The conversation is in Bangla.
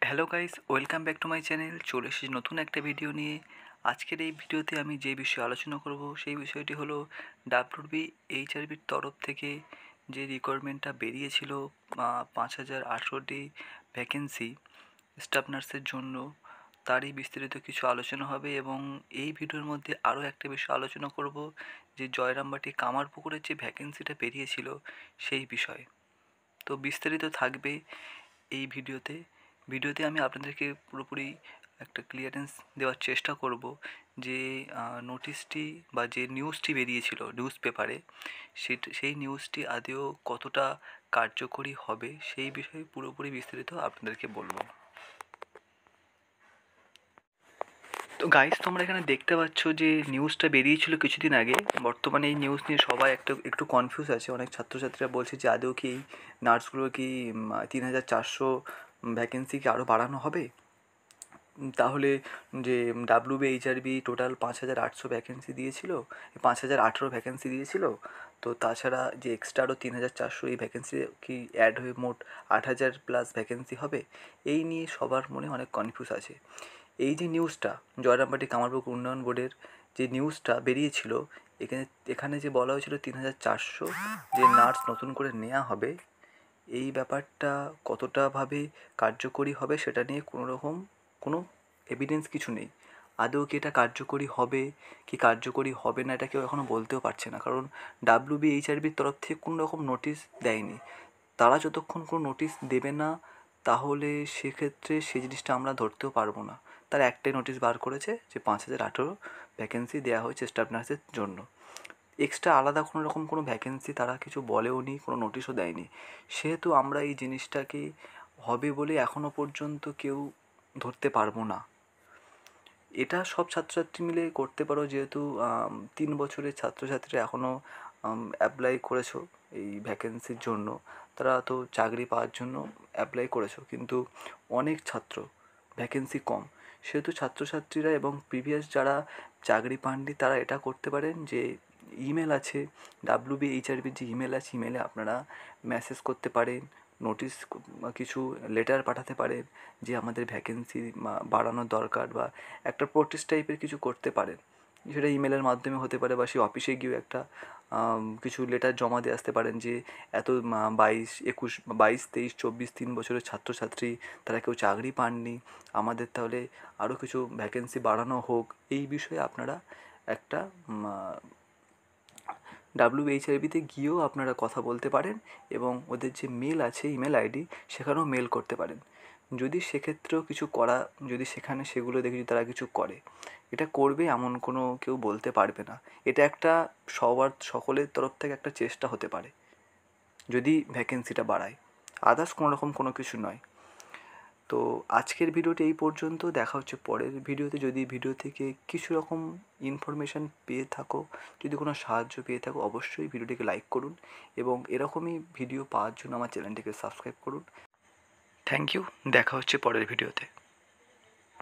Hello guys, welcome back to my channel. চলে এসেছি নতুন একটা ভিডিও নিয়ে। আজকের এই ভিডিওতে আমি যে বিষয়ে আলোচনা করব সেই বিষয়টি হলো WBHRBর তরফ থেকে যে রিকোয়ারমেন্টটা বেরিয়েছিল 5,800টি ভ্যাকেন্সি স্টাফ নার্সের জন্য, তারই বিস্তারিত কিছু আলোচনা হবে। এবং এই ভিডিওর মধ্যে আরও একটা বিষয় আলোচনা করব, যে জয়রামবাটি কামারপুকুরের যে ভ্যাকেন্সিটা বেরিয়েছিল সেই বিষয়ে। তো বিস্তারিত থাকবে এই ভিডিওতে আমি আপনাদেরকে পুরোপুরি একটা ক্লিয়ারেন্স দেওয়ার চেষ্টা করব যে নোটিশটি বা যে নিউজটি বেরিয়েছিল নিউজ পেপারে, সেই নিউজটি আদৌ কতটা কার্যকরী হবে সেই বিষয়ে পুরোপুরি বিস্তারিত আপনাদেরকে বলবো। তো গাইস, তোমরা এখানে দেখতে পাচ্ছ যে নিউজটা বেরিয়েছিল কিছুদিন আগে। বর্তমানে এই নিউজ নিয়ে সবাই একটু কনফিউজ আছে। অনেক ছাত্রছাত্রীরা বলছে যে আদৌ কি এই নার্সগুলো কি 3,400 ভ্যাকেন্সি কি আরও বাড়ানো হবে? তাহলে যে WBHRB টোটাল 5,800 ভ্যাকেন্সি দিয়েছিল, 5,018 ভ্যাকেন্সি দিয়েছিল। তো তাছাড়া যে এক্সট্রা আরও 3,400 এই ভ্যাকেন্সি কি অ্যাড হয়ে মোট 8,000 প্লাস ভ্যাকেন্সি হবে? এই নিয়ে সবার মনে অনেক কনফিউজ আছে। এই যে নিউজটা জয়রামবাটি কামারপুকুর উন্নয়ন বোর্ডের যে নিউজটা বেরিয়েছিল, এখানে যে বলা হয়েছিল 3,400 যে নার্স নতুন করে নেওয়া হবে, এই ব্যাপারটা কতটাভাবে কার্যকরী হবে সেটা নিয়ে কোনো এভিডেন্স কিছু নেই। আদৌ কি এটা কার্যকরী হবে কি কার্যকরী হবে না, এটা কেউ এখনও বলতেও পারছে না। কারণ WBHRBর তরফ থেকে কোনো রকম নোটিশ দেয়নি। তারা যতক্ষণ কোনো নোটিশ দেবে না, তাহলে সেক্ষেত্রে সেই জিনিসটা আমরা ধরতেও পারবো না। তারা একটাই নোটিশ বার করেছে যে 5,018 ভ্যাকেন্সি দেওয়া হয়েছে স্টাফ নার্সের জন্য। এক্সট্রা আলাদা কোনো ভ্যাকেন্সি তারা কিছু বলেও নি, কোনো নোটিশও দেয়নি। সেহেতু আমরা এই জিনিসটাকে হবে বলে এখনও পর্যন্ত কেউ ধরতে পারবো না। এটা সব ছাত্রছাত্রী মিলে করতে পারো, যেহেতু 3 বছরের ছাত্রছাত্রীরা এখনও অ্যাপ্লাই করেছো এই ভ্যাকেন্সির জন্য। তারা তো চাকরি পাওয়ার জন্য অ্যাপ্লাই করেছো, কিন্তু অনেক ছাত্র, ভ্যাকেন্সি কম। সেহেতু ছাত্রছাত্রীরা এবং প্রিভিয়াস যারা চাকরি পাননি তারা এটা করতে পারেন যে ইমেল আছে, WBHRBর যে ইমেল আছে, ইমেলে আপনারা মেসেজ করতে পারেন, নোটিশ কিছু লেটার পাঠাতে পারেন যে আমাদের ভ্যাকেন্সি বাড়ানোর দরকার, বা একটা প্রোটেস্ট টাইপের কিছু করতে পারেন। সেটা ইমেলের মাধ্যমে হতে পারে, বা সেই অফিসে গিয়েও একটা কিছু লেটার জমা দিয়ে আসতে পারেন যে এত 22, 21, 22, 23, 24, 3 বছরের ছাত্রছাত্রী তারা কেউ চাকরি পাননি, আমাদের তাহলে আরও কিছু ভ্যাকেন্সি বাড়ানো হোক। এই বিষয়ে আপনারা একটা WBHRBতে গিয়েও আপনারা কথা বলতে পারেন, এবং ওদের যে মেল আছে, ইমেল আইডি, সেখানেও মেল করতে পারেন। যদি সেক্ষেত্রেও কিছু করা, যদি সেখানে সেগুলো দেখে যদি তারা কিছু করে, এটা করবে এমন কোনো কেউ বলতে পারবে না। এটা একটা সকলের তরফ থেকে একটা চেষ্টা হতে পারে যদি ভ্যাকেন্সিটা বাড়ায়, আদার্স কোনো কিছু নয়। তো আজকের ভিডিওটি এই পর্যন্ত। দেখা হচ্ছে পরের ভিডিওতে। যদি ভিডিও থেকে কিছু রকম ইনফরমেশান পেয়ে থাকো, যদি কোনো সাহায্য পেয়ে থাকো, অবশ্যই ভিডিওটিকে লাইক করুন, এবং এরকমই ভিডিও পাওয়ার জন্য আমার চ্যানেলটিকে সাবস্ক্রাইব করুন। Thank you. দেখা হচ্ছে পরের ভিডিওতে।